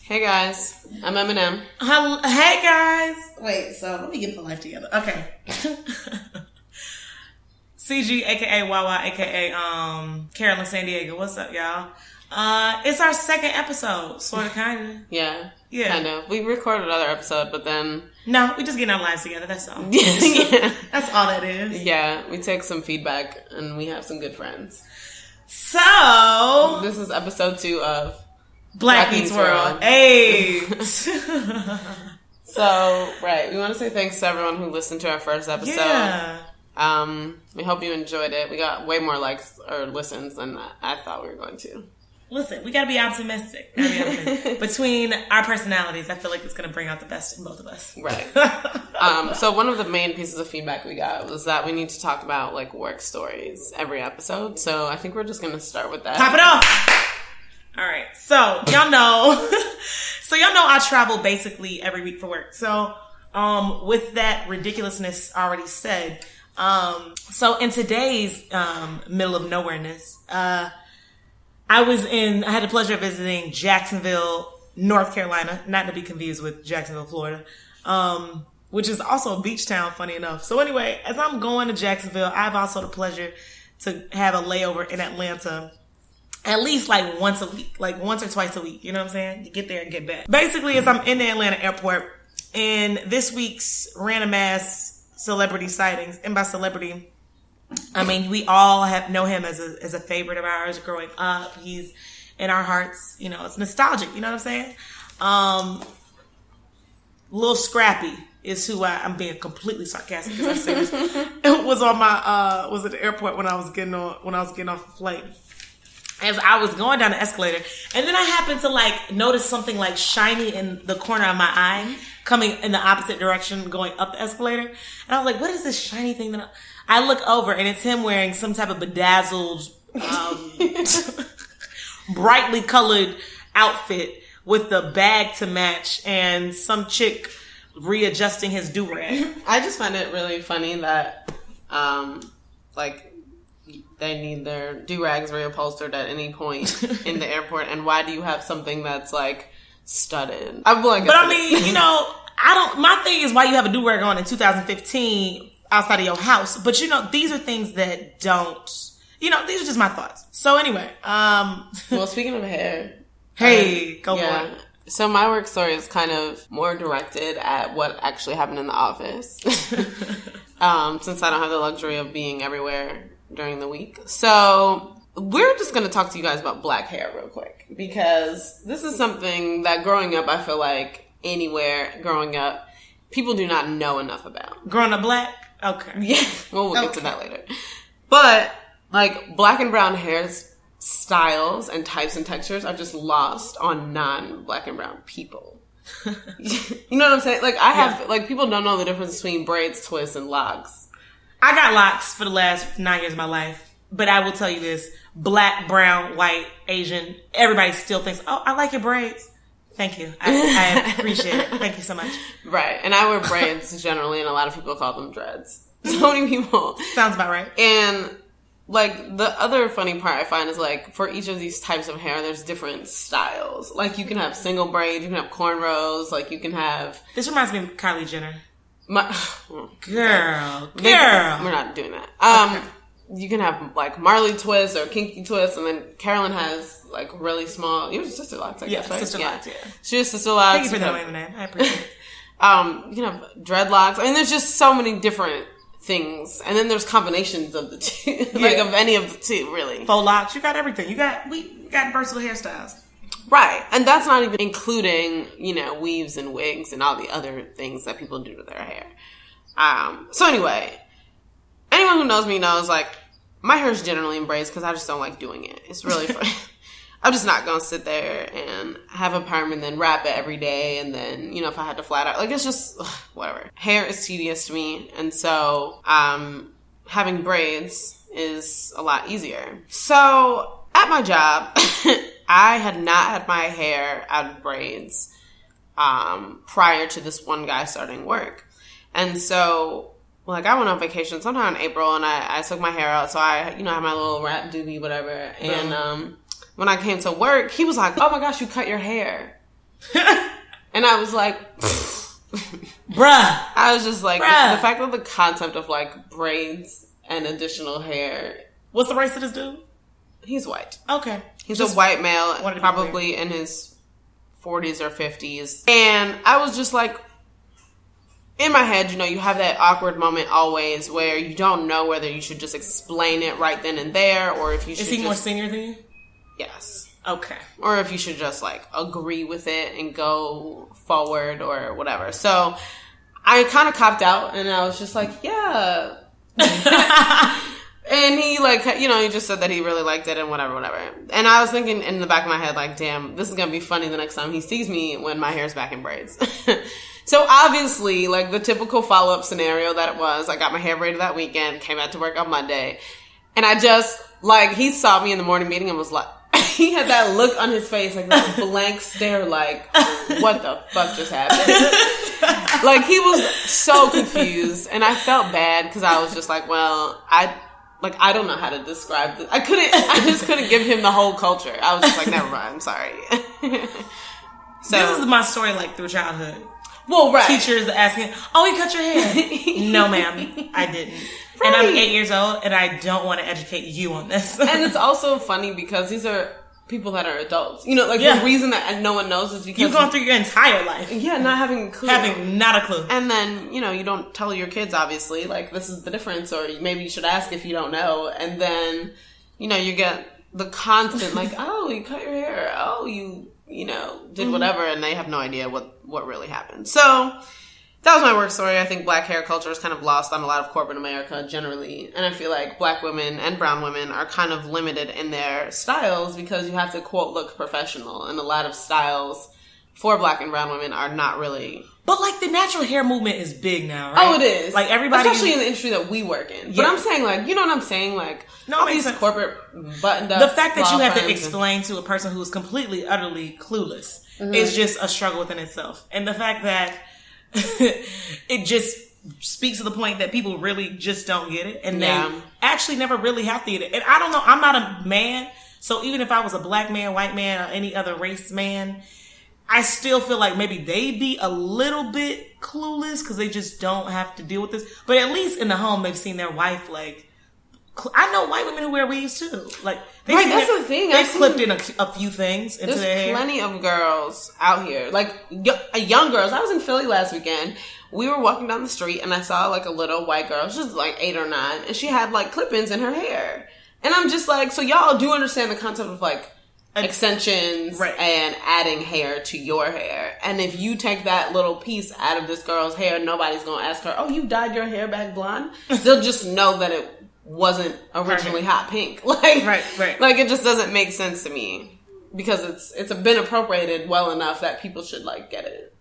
Hey guys, I'm Eminem. Hey guys. Wait, so let me get the life together. Okay. CG, aka Wawa, aka Carolyn San Diego. What's up, y'all? It's our second episode, sort of, kind of. Yeah, kind of. We recorded another episode, but then no, we just getting our lives together. That's all. Yeah. That's all that is. Yeah, we take some feedback, and we have some good friends. So this is episode 2 of Black Meets World. Hey. So, right, we want to say thanks to everyone who listened to our first episode. Yeah. We hope you enjoyed it. We got way more likes or listens than I thought we were going to. Listen, we gotta be optimistic. Between our personalities, I feel like it's gonna bring out the best in both of us. Right. So one of the main pieces of feedback we got was that we need to talk about like work stories every episode. So I think we're just gonna start with that. Pop it off! All right. So y'all know I travel basically every week for work. So with that ridiculousness already said, so in today's middle of nowhereness, I had the pleasure of visiting Jacksonville, North Carolina, not to be confused with Jacksonville, Florida, which is also a beach town, funny enough. So anyway, as I'm going to Jacksonville, I have also the pleasure to have a layover in Atlanta at least like once a week, like once or twice a week. You know what I'm saying? You get there and get back. Basically, as I'm in the Atlanta airport, and this week's random ass celebrity sightings, and by celebrity, I mean, we all know him as a favorite of ours growing up. He's in our hearts. You know, it's nostalgic. You know what I'm saying? Lil Scrappy is who I'm being completely sarcastic because I say this. It was on my was at the airport when I was getting off the flight. As I was going down the escalator, and then I happened to like notice something like shiny in the corner of my eye, coming in the opposite direction, going up the escalator. And I was like, "What is this shiny thing?" That I look over, and it's him wearing some type of bedazzled, brightly colored outfit with the bag to match, and some chick readjusting his do-rag. I just find it really funny that, like, they need their do-rags reupholstered at any point in the airport, and why do you have something that's like studded? I mean, you know, my thing is why you have a do-rag on in 2015 outside of your house. But you know, these are things that don't. You know, these are just my thoughts. So anyway, well, speaking of hair, go for it. So my work story is kind of more directed at what actually happened in the office, since I don't have the luxury of being everywhere during the week. So we're just going to talk to you guys about black hair real quick, because this is something that growing up, I feel like anywhere growing up, people do not know enough about. Growing up black? Okay. Yeah. Well, we'll get to that later. But like black and brown hair styles and types and textures are just lost on non-black and brown people. You know what I'm saying? Like like people don't know the difference between braids, twists, and locks. I got locks for the last 9 years of my life, but I will tell you this: black, brown, white, Asian, everybody still thinks, "Oh, I like your braids." Thank you. I appreciate it. Thank you so much. Right. And I wear braids generally, and a lot of people call them dreads. So many people. Sounds about right. And like the other funny part I find is like for each of these types of hair, there's different styles. Like you can have single braids, you can have cornrows, like you can have. This reminds me of Kylie Jenner. Girl. We're not doing that. Okay. You can have like Marley twists or kinky twists, and then Carolyn has like really small. Your sister locks, I guess, right? Sister locks. Yeah. She has sister locks. Thank you for knowing the name. I appreciate it. You can have dreadlocks. I mean, there's just so many different things, and then there's combinations of the two, like of any of the two, really. Faux locks. You got everything. We got versatile hairstyles. Right. And that's not even including, you know, weaves and wigs and all the other things that people do to their hair. So anyway, anyone who knows me knows, like, my hair is generally in braids because I just don't like doing it. It's really fun. I'm just not going to sit there and have a perm and then wrap it every day. And then, you know, if I had to flat out, like, it's just, whatever. Hair is tedious to me. And so, having braids is a lot easier. So at my job, I had not had my hair out of braids prior to this one guy starting work. And so, like, I went on vacation sometime in April, and I took my hair out, so I, you know, had my little wrap doobie, whatever. And when I came to work, he was like, "Oh my gosh, you cut your hair." And I was like, bruh. I was just like, Bruh. the fact that the concept of like braids and additional hair. What's the race of this dude? He's white. Okay. He's a white male, probably in his 40s or 50s. And I was just like, in my head, you know, you have that awkward moment always where you don't know whether you should just explain it right then and there, or if you should. Is he more senior than you? Yes. Okay. Or if you should just like agree with it and go forward or whatever. So I kind of copped out and I was just like, yeah. And he like, you know, he just said that he really liked it and whatever. And I was thinking in the back of my head, like, damn, this is going to be funny the next time he sees me when my hair's back in braids. So obviously, like the typical follow-up scenario that it was, I got my hair braided that weekend, came back to work on Monday. And I just, like, he saw me in the morning meeting and was like, he had that look on his face, like that blank stare, like, what the fuck just happened? Like, he was so confused. And I felt bad because I was just like, well, I don't know how to describe this. I just couldn't give him the whole culture. I was just like, never mind, I'm sorry. So this is my story, like, through childhood. Well, right. Teachers asking, oh, you cut your hair. No, ma'am, I didn't. Right. And I'm 8 years old, and I don't want to educate you on this. And it's also funny because these are people that are adults. You know, like the reason that no one knows is because you've gone through your entire life. Yeah, not having a clue. Having not a clue. And then, you know, you don't tell your kids, obviously, like, this is the difference, or maybe you should ask if you don't know. And then, you know, you get the constant, like, oh, you cut your hair. Oh, you know, did whatever, and they have no idea what really happened. So that was my work story. I think black hair culture is kind of lost on a lot of corporate America generally. And I feel like black women and brown women are kind of limited in their styles because you have to, quote, look professional. And a lot of styles for black and brown women are not really. But, like, the natural hair movement is big now, right? Oh, it is. Like, everybody. Especially in the industry that we work in. But I'm saying, like, you know what I'm saying? Like, all these corporate buttoned up. The fact that you have to explain to a person who's completely, utterly clueless is just a struggle within itself. And the fact that it just speaks to the point that people really just don't get it. And they actually never really have to get it. And I don't know. I'm not a man. So even if I was a black man, white man, or any other race man, I still feel like maybe they'd be a little bit clueless because they just don't have to deal with this. But at least in the home, they've seen their wife, like, I know white women who wear weaves too. Like, that's the thing. They've clipped in a few things into their hair. There's plenty of girls out here, like young girls. I was in Philly last weekend. We were walking down the street and I saw like a little white girl. She was like 8 or 9, and she had like clip-ins in her hair. And I'm just like, so y'all do understand the concept of like extensions and adding hair to your hair. And if you take that little piece out of this girl's hair, nobody's gonna ask her, oh, you dyed your hair back blonde? They'll just know that it wasn't originally hot pink. Like, like, it just doesn't make sense to me because it's been appropriated well enough that people should like get it.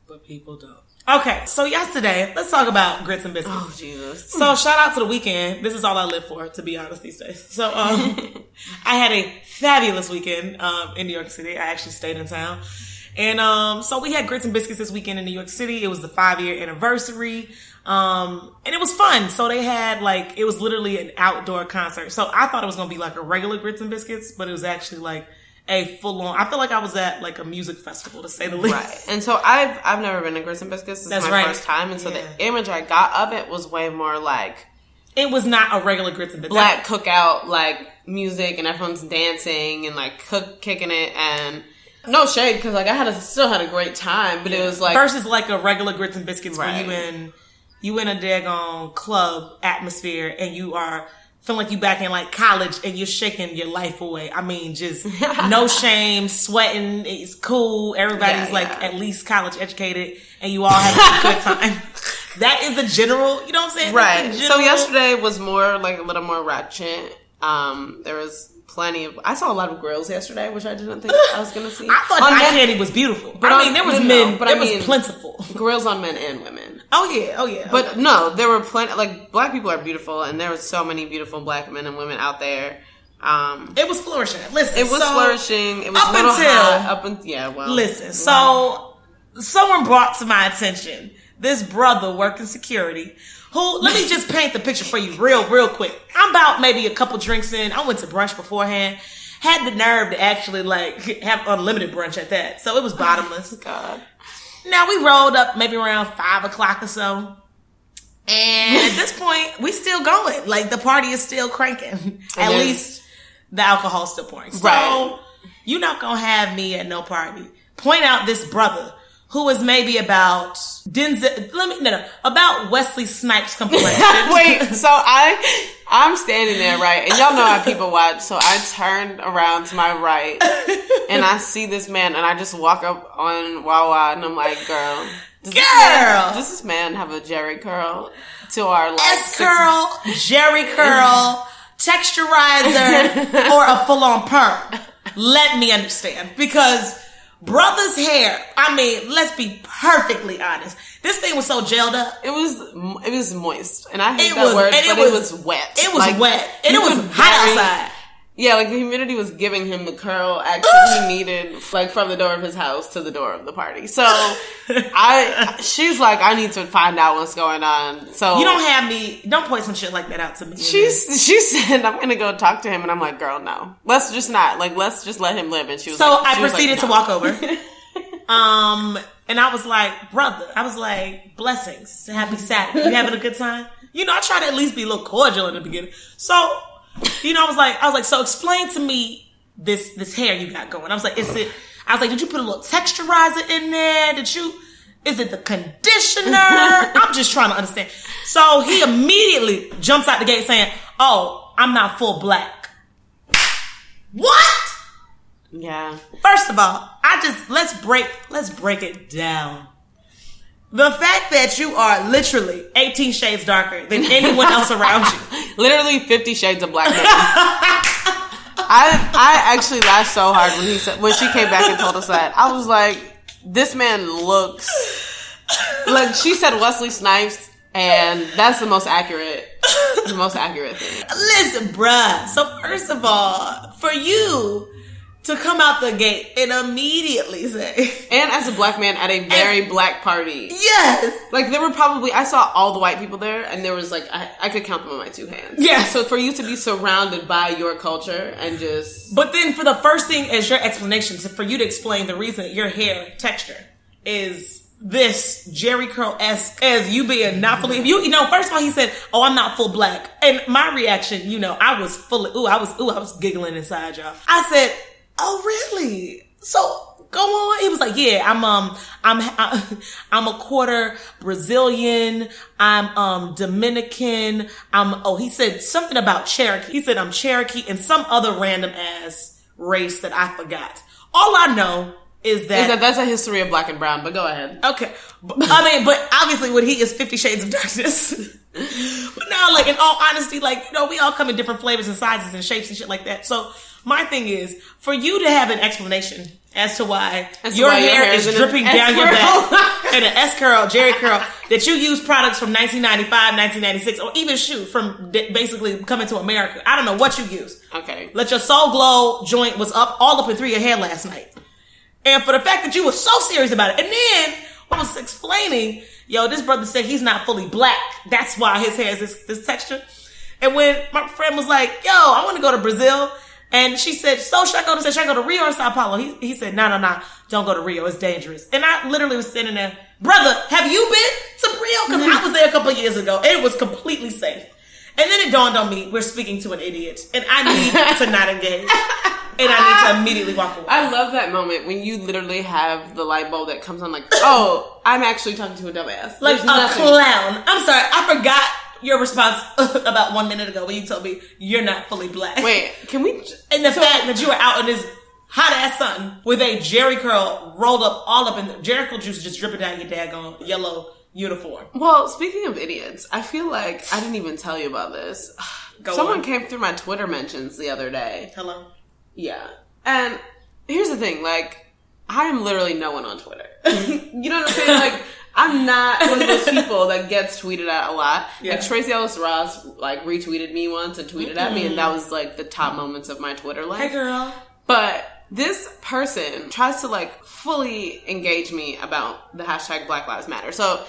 But people don't. Okay, so yesterday, let's talk about grits and biscuits. Oh, Jesus. So, shout out to the weekend. This is all I live for, to be honest, these days. So, I had a fabulous weekend in New York City. I actually stayed in town. And so, we had grits and biscuits this weekend in New York City. It was the 5-year anniversary. And it was fun. So, they had, like, it was literally an outdoor concert. So, I thought it was going to be like a regular grits and biscuits, but it was actually like a full-on, I feel like I was at like a music festival, to say the least. Right. And so I've never been to grits and biscuits. This is my first time. And so the image I got of it was way more like, it was not a regular grits and biscuits. Black cookout, like music, and everyone's dancing and like kicking it, and no shade because like I still had a great time, but it was like versus like a regular grits and biscuits where you in a daggone club atmosphere and you are feeling like you back in like college and you're shaking your life away. I mean, just no shame, sweating. It's cool. Everybody's at least college educated and you all have a good time. That is the general, you know what I'm saying? Right. So yesterday was more like a little more ratchet. There was plenty of, I saw a lot of grills yesterday, which I didn't think I was going to see. I thought eye candy was beautiful. But I mean, there was men, but it was plentiful. Grills on men and women. Oh yeah. But no, there were plenty, like, black people are beautiful, and there were so many beautiful black men and women out there. It was flourishing. Listen, it was flourishing. It was a little hot. Listen, so someone brought to my attention this brother working security who, let me just paint the picture for you real quick. I'm about maybe a couple drinks in. I went to brunch beforehand. had the nerve to actually like have unlimited brunch at that. So it was bottomless. God. Now we rolled up maybe around 5 o'clock or so. And at this point, we still going. Like the party is still cranking. At least the alcohol's still pouring. So you're not going to have me at no party. Point out this brother who is maybe about about Wesley Snipes' complexion. Wait, so I'm standing there, right? And y'all know how people watch. So I turned around to my right and I see this man and I just walk up on Wawa and I'm like, girl, does this man have a Jerry curl to our like S-curl, Jerry curl, texturizer, or a full-on perm? Let me understand. Because brother's hair, I mean, let's be perfectly honest. This thing was so gelled up. It was moist. And I hate that word, but it was wet. It was wet. And it was hot outside. Yeah, like the humidity was giving him the curl action he needed, like from the door of his house to the door of the party. So she's like, I need to find out what's going on. So you don't point some shit like that out to me. She said, I'm gonna go talk to him, and I'm like, girl, no, let's just not. Like, let's just let him live. And she was I proceeded to walk over. And I was like, brother, blessings, happy Saturday. You having a good time? You know, I try to at least be a little cordial in the beginning. So. You know, I was like, so explain to me this hair you got going. I was like, did you put a little texturizer in there? Is it the conditioner? I'm just trying to understand. So he immediately jumps out the gate saying, oh, I'm not full black. What? Yeah. First of all, let's break it down. The fact that you are literally 18 shades darker than anyone else around you. Literally 50 shades of black men. I actually laughed so hard when she came back and told us that. I was like, this man looks like, she said Wesley Snipes, and that's the most accurate thing. Listen, bruh. So first of all, for you to come out the gate and immediately say... And as a black man at a very black party. Yes! Like, there were probably... I saw all the white people there, and there was, like... I could count them on my two hands. Yes! So for you to be surrounded by your culture and just... But then for the first thing as your explanation, for you to explain the reason your hair texture is this Jerry Curl-esque as you being not fully... You know, first of all, he said, oh, I'm not full black. And my reaction, you know, I was fully... I was giggling inside, y'all. I said... Oh, really? So go on. He was like, yeah, I'm a quarter Brazilian. I'm Dominican. He said something about Cherokee. He said I'm Cherokee and some other random ass race that I forgot. All I know is that that's a history of black and brown, but go ahead. Okay. But obviously what he is 50 shades of darkness. But now, like, in all honesty, like, you know, we all come in different flavors and sizes and shapes and shit like that. So my thing is, for you to have an explanation as to why your hair is dripping down your back and an S-curl, Jerry curl, that you use products from 1995, 1996, or even from basically coming to America. I don't know what you use. Okay. Let Your Soul Glow joint was all up in 3 of your hair last night. And for the fact that you were so serious about it. And then I was explaining, yo, this brother said he's not fully black. That's why his hair is this texture. And when my friend was like, yo, I want to go to Brazil. And she said, so should I go to Rio or Sao Paulo? He said, no, don't go to Rio. It's dangerous. And I literally was sitting there, brother, have you been to Rio? Because I was there a couple of years ago. And it was completely safe. And then it dawned on me, we're speaking to an idiot. And I need to not engage. And I need to immediately walk away. I love that moment when you literally have the light bulb that comes on like, oh, I'm actually talking to a dumbass. Like a clown. I'm sorry, I forgot your response about 1 minute ago when you told me you're not fully black. Wait, can we... And the fact that you were out in this hot-ass sun with a Jerry curl rolled up all up in the Jerry curl juice just dripping down your daggone yellow uniform. Well, speaking of idiots, I feel like I didn't even tell you about this. Someone came through my Twitter mentions the other day. Hello? Yeah. And here's the thing, like, I am literally no one on Twitter. You know what I'm saying? Like, I'm not one of those people that gets tweeted at a lot. Yeah. Like, Tracy Ellis Ross, like, retweeted me once and tweeted at me, and that was, like, the top moments of my Twitter life. Hey, girl. But this person tries to, like, fully engage me about the hashtag Black Lives Matter. So,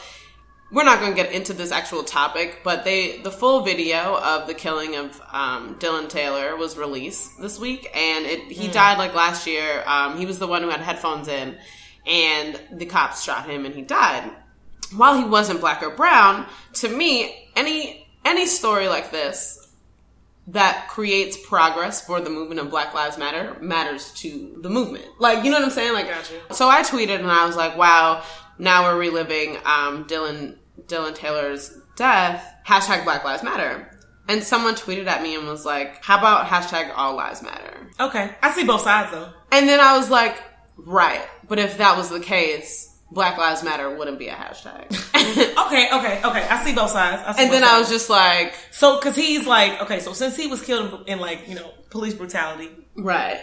we're not going to get into this actual topic, but the full video of the killing of Dylan Taylor was released this week, and he died like last year. He was the one who had headphones in, and the cops shot him, and he died. While he wasn't black or brown, to me, any story like this that creates progress for the movement of Black Lives Matter matters to the movement. Like, you know what I'm saying? Like, gotcha. So I tweeted and I was like, wow, now we're reliving Dylan Taylor's death, hashtag Black Lives Matter. And someone tweeted at me and was like, how about hashtag All Lives Matter? Okay. I see both sides though. And then I was like, right. But if that was the case, Black Lives Matter wouldn't be a hashtag. Okay. I see both sides. I was just like... So, because he's like, okay, so since he was killed in like, police brutality. Right.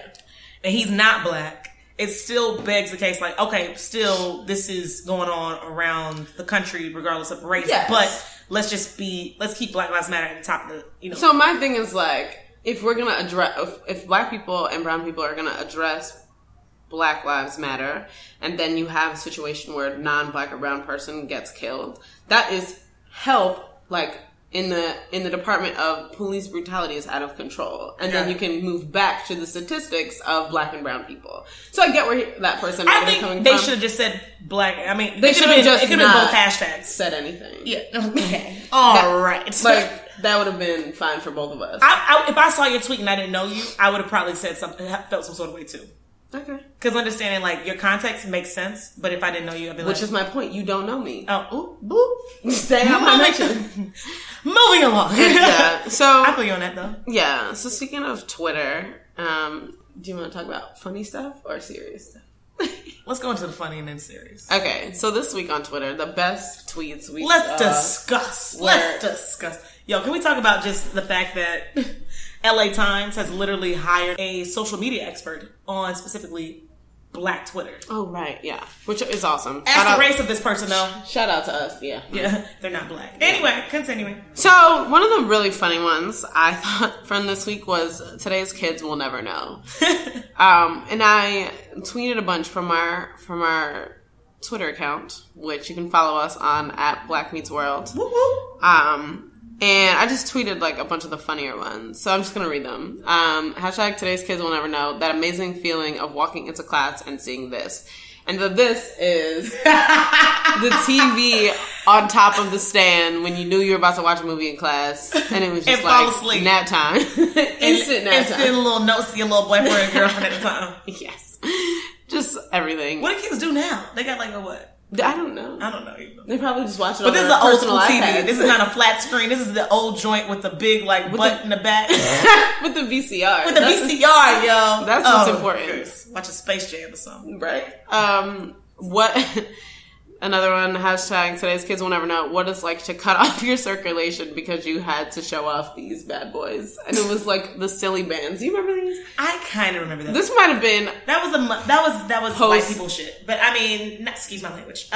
And he's not black, it still begs the case like, okay, still this is going on around the country regardless of race. Yes. But let's keep Black Lives Matter at the top of the, So my thing is like, if we're going to address... If black people and brown people are going to address Black Lives Matter, and then you have a situation where a non-black or brown person gets killed, that is help, like, in the department of police brutality is out of control. And then you can move back to the statistics of black and brown people. So I get where that person might be coming from. They should have just said black. I mean, they should have just it could have been both hashtags. Said anything. Yeah. Okay. All right. Like, that would have been fine for both of us. If I saw your tweet and I didn't know you, I would have probably said something, felt some sort of way too. Okay. Because understanding, like, your context makes sense, but if I didn't know you, I'd be like... Which is my point. You don't know me. Oh, ooh, boop. Stay out my mention. Moving along. Yeah. So... I feel you on that, though. Yeah. So speaking of Twitter, do you want to talk about funny stuff or serious stuff? Let's go into the funny and then serious. Okay. So this week on Twitter, the best tweets we Let's discuss. Yo, can we talk about just the fact that... LA Times has literally hired a social media expert on specifically Black Twitter. Oh, right. Yeah. Which is awesome. Ask the race of this person, though. Shout out to us. Yeah. Yeah. They're not black. Anyway, continuing. So, one of the really funny ones I thought from this week was Today's Kids Will Never Know. And I tweeted a bunch from our Twitter account, which you can follow us on @BlackMeetsWorld. Woo woo. And I just tweeted like a bunch of the funnier ones. So I'm just going to read them. Hashtag Today's Kids Will Never Know. That amazing feeling of walking into class and seeing this. And this is the TV on top of the stand when you knew you were about to watch a movie in class. And it was just fall asleep. Nap time. Instant nap time. Send little notes to your little boyfriend and girlfriend at the time. Yes. Just everything. What do kids do now? They got like a what? I don't know. Either. They probably just watch it on their personal iPads. But this is an old school TV. iPads. This is not a flat screen. This is the old joint with the big like butt in the back. With the VCR. With the VCR, yo. That's what's important. Watch a Space Jam or something. Right? Another one, hashtag Today's Kids Will Never Know what it's like to cut off your circulation because you had to show off these bad boys. And it was like the silly bands. Do you remember these? I kind of remember that. This might have been... That was white people shit. But I mean, excuse my language.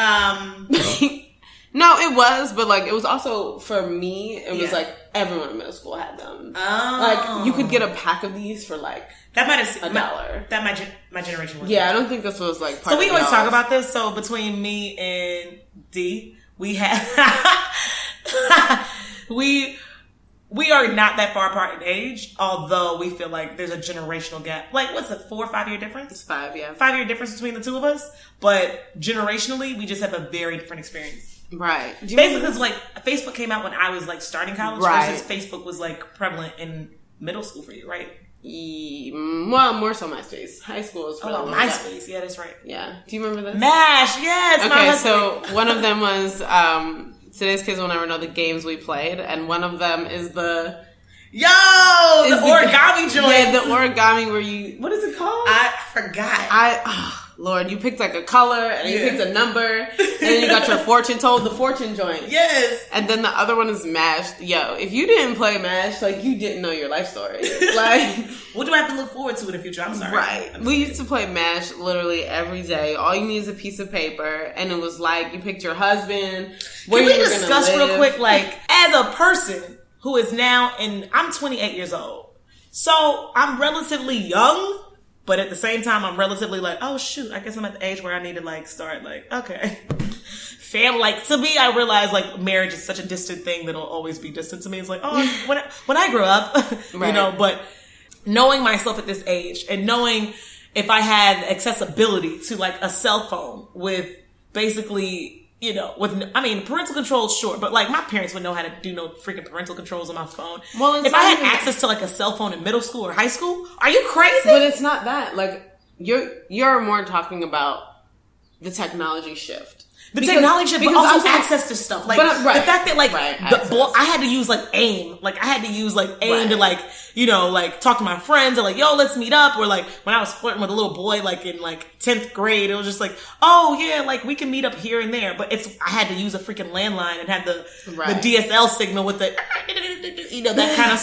No, it was, but like it was also, for me, it was like everyone in middle school had them. Oh. Like you could get a pack of these for like... That might have $1. That my generation was. Yeah, I don't think this was like part So we always talk about this. So between me and D, we have we are not that far apart in age, although we feel like there's a generational gap. Like, what's it, 4 or 5 year difference? It's 5, yeah. 5 year difference between the two of us. But generationally, we just have a very different experience. Right. Basically, it's like Facebook came out when I was like starting college, versus Facebook was like prevalent in middle school for you, right? Well, more so MySpace. High school was probably MySpace. Yeah, that's right. Yeah. Do you remember this? MASH, yes. Okay, so one of them was Today's Kids Will Never Know the games we played, and one of them is the origami joint. Yeah, the origami where you... What is it called? I forgot. Lord, you picked like a color, and you picked a number, and then you got your fortune told, the fortune joint. Yes. And then the other one is MASH. Yo, if you didn't play MASH, like, you didn't know your life story. Like... What do I have to look forward to in the future? I'm sorry. Right. We used to play MASH literally every day. All you need is a piece of paper, and it was like, you picked your husband, where you were going to live. Can we discuss real quick, like, as a person who is now I'm 28 years old. So, I'm relatively young. But at the same time, I'm relatively like, oh shoot, I guess I'm at the age where I need to like start like, okay. family. Like, to me, I realize, like, marriage is such a distant thing that'll always be distant to me. It's like, oh, when I grew up, right. you know, but knowing myself at this age and knowing if I had accessibility to, like, a cell phone with basically, you know, parental controls, sure, but, like, my parents would know how to do no freaking parental controls on my phone. Well, if I had access to, like, a cell phone in middle school or high school, are you crazy? But it's not that. Like, you're more talking about the technology shift. Technology shift, but also access to stuff. Like, the fact that, like, I had to use, like, AIM. Like, I had to use, like, AIM to, like, you know, like, talk to my friends and, like, yo, let's meet up. Or, like, when I was flirting with a little boy, like, in, like, 10th grade, it was just like, oh, yeah, like, we can meet up here and there. But I had to use a freaking landline and had the DSL signal with the, you know, that kind of,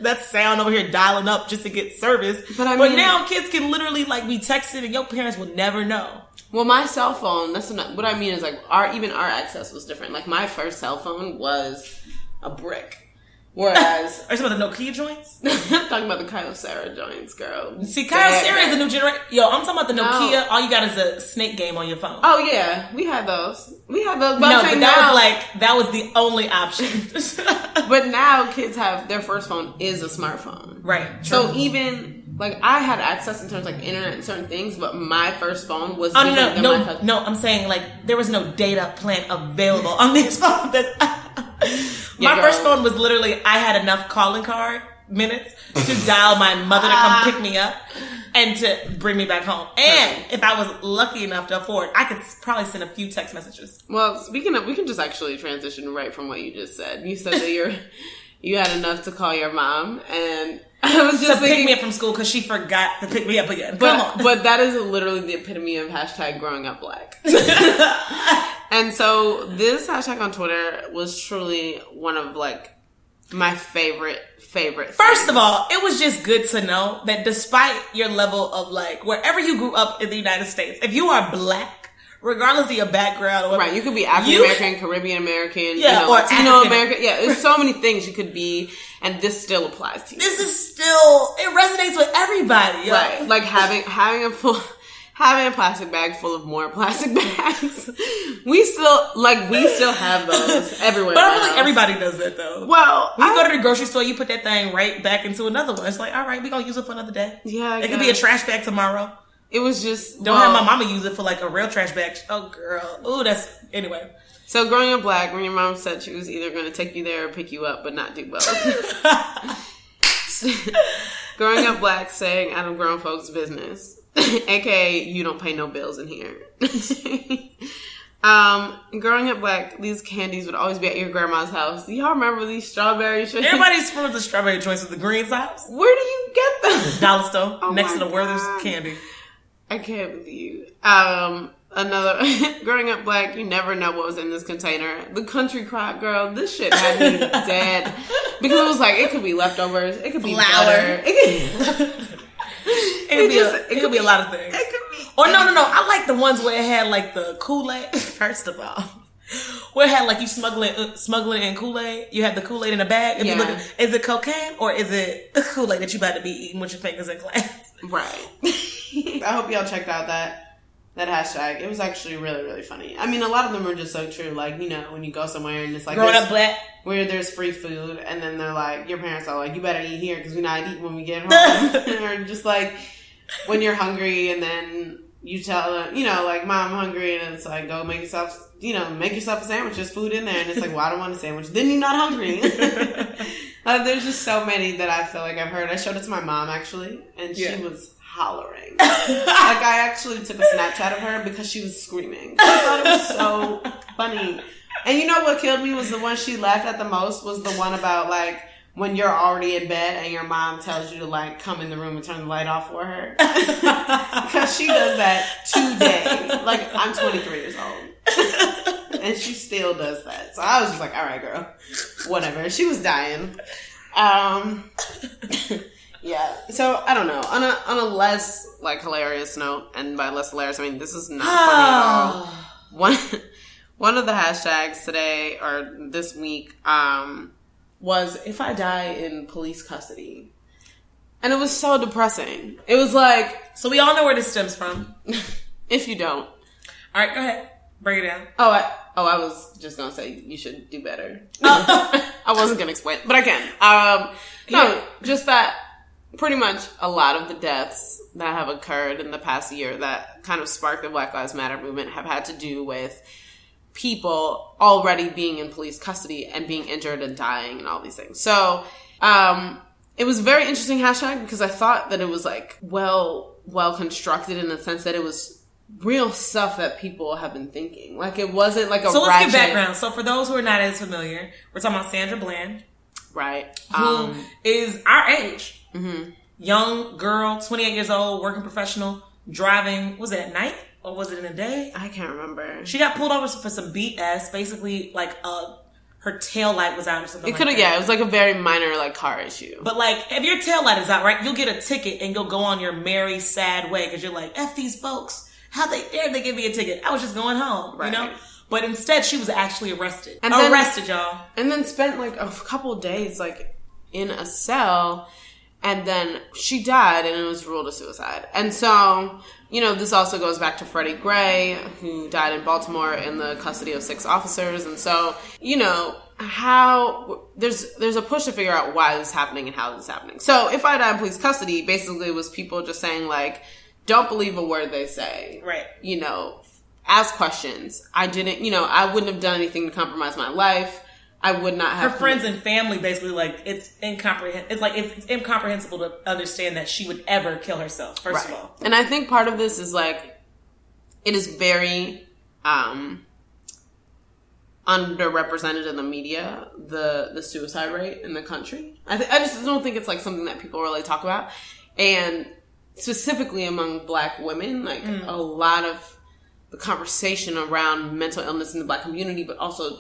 that sound over here dialing up just to get service. But now kids can literally, like, be texted and your parents will never know. Well, my cell phone, what I mean is, like, our access was different. Like, my first cell phone was a brick. Whereas... Are you talking about the Nokia joints? I'm talking about the Kyocera joints, girl. See, Kyocera is the new generation. Yo, I'm talking about the Nokia. No. All you got is a snake game on your phone. Oh, yeah. We had those. But that was the only option. But now kids their first phone is a smartphone. Right. True. So even... Like, I had access in terms of, like, internet and certain things, but my first phone was No, I'm saying, like, there was no data plan available on this phone. My first phone was literally, I had enough calling card minutes to dial my mother to come pick me up and to bring me back home. And if I was lucky enough to afford, I could probably send a few text messages. Well, speaking of, we can just actually transition right from what you just said. You said that you had enough to call your mom, and I was just to pick me up from school because she forgot to pick me up again. Come on. But that is literally the epitome of hashtag growing up black. And so this hashtag on Twitter was truly one of, like, my favorite First of all, it was just good to know that despite your level of, like, wherever you grew up in the United States, if you are black, regardless of your background, or right, you could be African American, Caribbean American, or Latino American. Yeah, there's so many things you could be, and this still applies to you. This is still, it resonates with everybody, yo. Right? Like having a plastic bag full of more plastic bags. We still have those everywhere. But I feel like everybody does that though. Well, when you go to the grocery store, you put that thing right back into another one. It's like, all right, we're gonna use it for another day. Yeah, it could be a trash bag tomorrow. It was just... Don't have my mama use it for, like, a real trash bag. Oh, girl. Ooh, that's... Anyway. So, growing up black, when your mom said she was either going to take you there or pick you up, but not do both. Growing up black, saying out of grown folks' business. AKA, you don't pay no bills in here. Growing up black, these candies would always be at your grandma's house. Do y'all remember these strawberry shit? Everybody's from the strawberry joints with the green tops. Where do you get them? Dollar store, next to the Werther's candy. I can't believe. Growing up black, you never know what was in this container. The country crock, girl, this shit had me dead. Because it was like, it could be leftovers, it could be butter. It could be a lot of things. Or no. I like the ones where it had like the Kool-Aid. First of all, where it had like you smuggling in Kool-Aid. You have the Kool-Aid in a bag. If you look at, is it cocaine or is it Kool-Aid that you about to be eating with your fingers in class? Right. I hope y'all checked out that hashtag. It was actually really, really funny. I mean, a lot of them are just so true. Like, you know, when you go somewhere and it's like growing up black, where there's free food, and then they're like, your parents are like, you better eat here because we're not eating when we get home. Or just like when you're hungry and then you tell them, you know, like, Mom, I'm hungry, and it's like, go make yourself a sandwich. There's food in there, and it's like, well, I don't want a sandwich. Then you're not hungry. There's just so many that I feel like I've heard. I showed it to my mom actually, and she was hollering. Like, I actually took a Snapchat of her because she was screaming. I thought it was so funny. And you know what killed me was the one she laughed at the most was the one about, like, when you're already in bed and your mom tells you to, like, come in the room and turn the light off for her. Because she does that today. Like, I'm 23 years old. And she still does that. So I was just like, all right, girl. Whatever. She was dying. Yeah. So, I don't know. On a less, like, hilarious note, and by less hilarious, I mean, this is not funny at all. One of the hashtags today, or this week, was if I die in police custody. And it was so depressing. It was like... So we all know where this stems from. If you don't. All right, go ahead. Break it down. I was just gonna say you should do better. I wasn't gonna explain, but I can. Just that pretty much a lot of the deaths that have occurred in the past year that kind of sparked the Black Lives Matter movement have had to do with people already being in police custody and being injured and dying and all these things. So, it was a very interesting hashtag because I thought that it was like well constructed in the sense that it was real stuff that people have been thinking. Like it wasn't like a So let's ratchet... give background. So for those who are not as familiar, we're talking about Sandra Bland. Right. Who is our age. Mm-hmm. Young girl, 28 years old, working professional, driving, was it at night or was it in the day? I can't remember. She got pulled over for some BS. Basically, like, her tail light was out or something. It could have, it was like a very minor like car issue. But like, if your tail light is out, right, you'll get a ticket and you'll go on your merry, sad way because you're like, F these folks. How they dared they give me a ticket? I was just going home, right. You know? But instead, she was actually arrested. Y'all. And then spent like a couple of days like in a cell. And then she died and it was ruled a suicide. And so, this also goes back to Freddie Gray, who died in Baltimore in the custody of 6 officers. And so, how there's a push to figure out why this is happening and how this is happening. So if I died in police custody, basically it was people just saying like, don't believe a word they say. Right. Ask questions. I wouldn't have done anything to compromise my life. I would not have... Her friends and family basically like, it's incomprehensible to understand that she would ever kill herself, first of all. And I think part of this is like, it is very underrepresented in the media, the suicide rate in the country. I just don't think it's like something that people really talk about. And specifically among Black women, like a lot of the conversation around mental illness in the Black community, but also,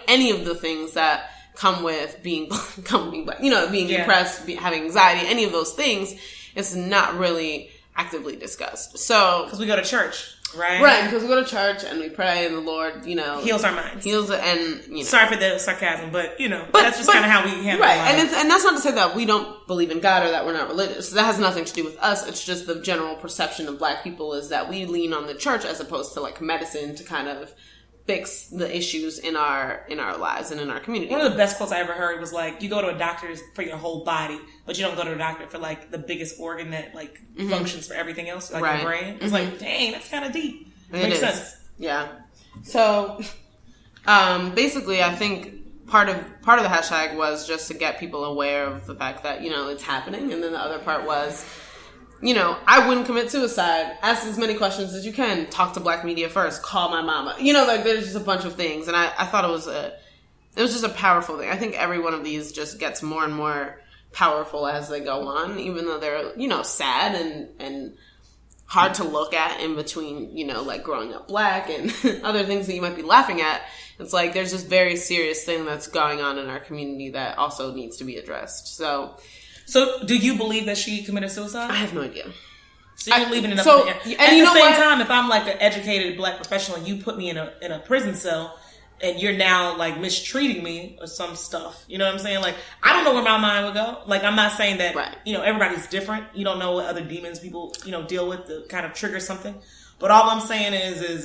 any of the things that come with being Black, being depressed, having anxiety, any of those things, it's not really actively discussed. So, because we go to church, right? Right, because we go to church and we pray and the Lord, heals our minds. Heals it and, Sorry for the sarcasm, but, that's just kind of how we handle it. Right, and that's not to say that we don't believe in God or that we're not religious. That has nothing to do with us. It's just the general perception of Black people is that we lean on the church as opposed to, like, medicine to kind of fix the issues in our lives and in our community. One of the best quotes I ever heard was like, you go to a doctor for your whole body, but you don't go to a doctor for like the biggest organ that like functions for everything else, like your brain. It's like, dang, that's kind of deep. Makes sense. Yeah. So, basically, I think part of the hashtag was just to get people aware of the fact that, it's happening. And then the other part was, I wouldn't commit suicide. Ask as many questions as you can. Talk to Black media first. Call my mama. There's just a bunch of things. And I thought it was just a powerful thing. I think every one of these just gets more and more powerful as they go on, even though they're, sad and hard to look at in between, like growing up Black and other things that you might be laughing at. It's like there's this very serious thing that's going on in our community that also needs to be addressed. So, do you believe that she committed suicide? I have no idea. So you're leaving it up in the air. At the same time, if I'm like an educated Black professional and you put me in a prison cell and you're now like mistreating me or some stuff, you know what I'm saying? Like, I don't know where my mind would go. Like, I'm not saying that, everybody's different. You don't know what other demons people, deal with to kind of trigger something. But all I'm saying is if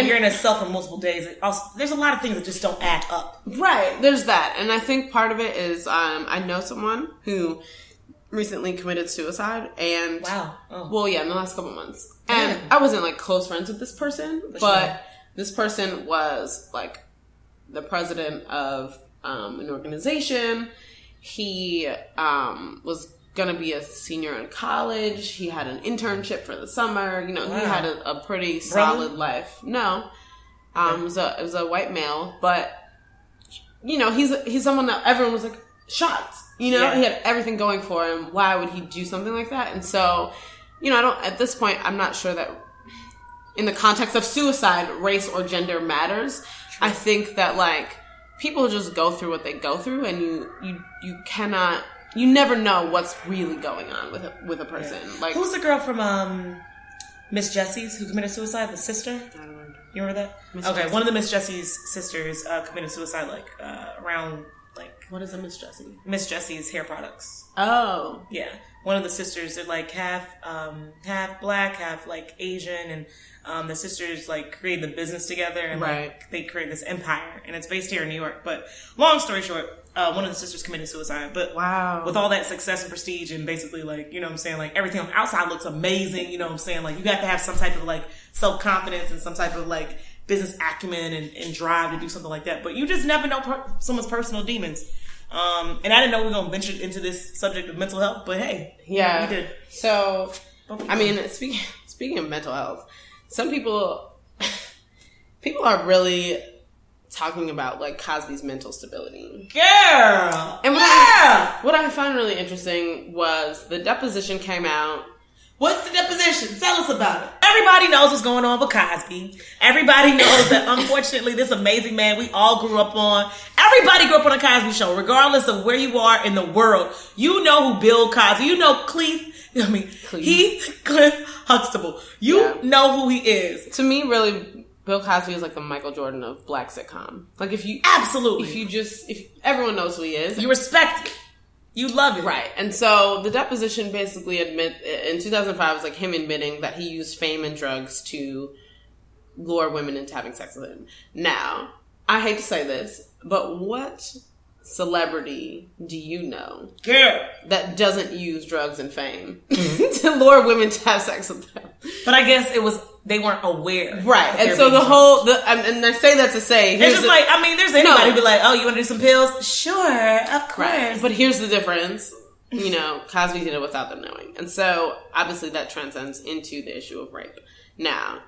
you're in a cell for multiple days, there's a lot of things that just don't add up. Right. There's that. And I think part of it is, I know someone who recently committed suicide and... Wow. Oh. Well, yeah, in the last couple months. And I wasn't like close friends with this person, but this person was like the president of an organization. He was going to be a senior in college. He had an internship for the summer. He had a pretty solid life. No. It was a white male, but he's someone that everyone was like shocked. He had everything going for him. Why would he do something like that? And so, at this point, I'm not sure that in the context of suicide, race or gender matters. True. I think that like people just go through what they go through, and you never know what's really going on with a person. Yeah. Like, who's the girl from Miss Jessie's who committed suicide? The sister? I don't remember. You remember that? Miss Jessie. One of the Miss Jessie's sisters committed suicide around like... What is a Miss Jessie? Miss Jessie's hair products. Oh. Yeah. one of the sisters are like half black, half like Asian, and the sisters like created the business together, and like they created this empire, and it's based here in New York. But long story short, one of the sisters committed suicide. But with all that success and prestige, and basically like, you know what I'm saying, like everything on the outside looks amazing, you know what I'm saying, like you got to have some type of like self-confidence and some type of like business acumen and drive to do something like that. But you just never know someone's personal demons. And I didn't know we were going to venture into this subject of mental health, but hey, yeah, we did. So, I mean, speaking of mental health, some people are really talking about like Cosby's mental stability. Girl! And what I found really interesting was the deposition came out. What's the deposition? Tell us about it. Everybody knows what's going on with Cosby. Everybody knows that, unfortunately, this amazing man we all grew up on. Everybody grew up on a Cosby show, regardless of where you are in the world. You know who Bill Cosby. You know Cliff Huxtable. You know who he is. To me, really, Bill Cosby is like the Michael Jordan of black sitcom. Like if everyone knows who he is, you respect it. You love it. Right. And so the deposition basically in 2005 was like him admitting that he used fame and drugs to lure women into having sex with him. Now, I hate to say this, but what celebrity do you know that doesn't use drugs and fame to lure women to have sex with them? But I guess they weren't aware. Right. And so and I say that to say, it's just like, I mean, there's anybody who be like, oh, you want to do some pills? Sure, of course. Right. But here's the difference. You know, Cosby did it without them knowing. And so obviously that transcends into the issue of rape. Now,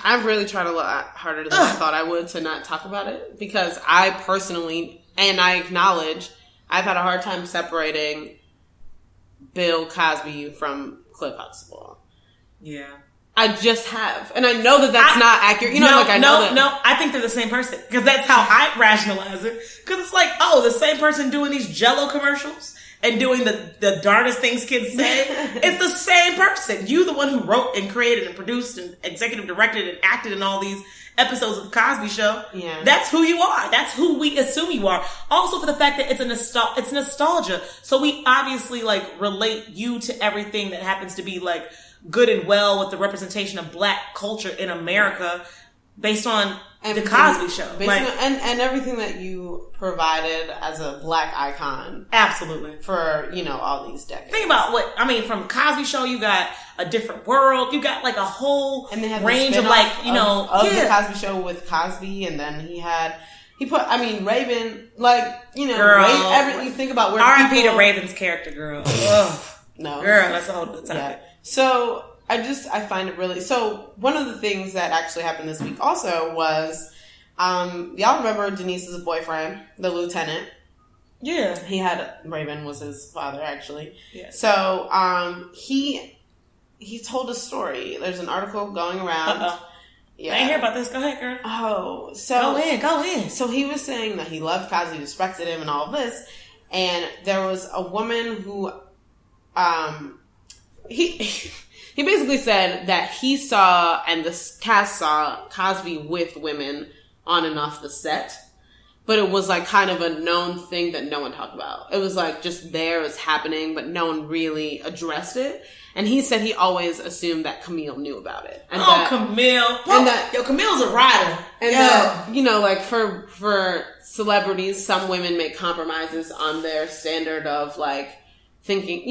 I've really tried a lot harder than I thought I would to not talk about it, because I personally, and I acknowledge, I've had a hard time separating Bill Cosby from Cliff Huxtable. Yeah. I just have. And I know that that's not accurate. You know, No, I think they're the same person. Because that's how I rationalize it. Because it's like, oh, the same person doing these Jell-O commercials and doing the darndest things kids say. It's the same person. You, the one who wrote and created and produced and executive directed and acted in all these episodes of the Cosby Show. Yeah. That's who you are. That's who we assume you are. Also for the fact that it's nostalgia. So we obviously like relate you to everything that happens to be like good and well with the representation of black culture in America based on the Cosby Show. And everything that you provided as a black icon. Absolutely. For, all these decades. Think about from Cosby Show, you got A Different World. You got like a whole range of the Cosby Show with Cosby, and then he put Raven, girl, you think about where R.I.P. to Raven's character, girl. Ugh. No. Girl, that's a whole topic. Yeah. So I find it really, so one of the things that actually happened this week also was, y'all remember Denise's boyfriend, the lieutenant? Yeah. Raven was his father, actually. Yeah. So, he told a story. There's an article going around. Uh-oh. Yeah. I ain't hear about this. Go ahead, girl. Oh, so. Go in. So he was saying that he loved Cosby, respected him and all of this. And there was a woman who, he basically said that he saw, and the cast saw, Cosby with women on and off the set. But it was like kind of a known thing that no one talked about. It was like just there, it was happening, but no one really addressed it. And he said he always assumed that Camille knew about it. And Camille. Camille's a rider. And that, for celebrities, some women make compromises on their standard of like thinking,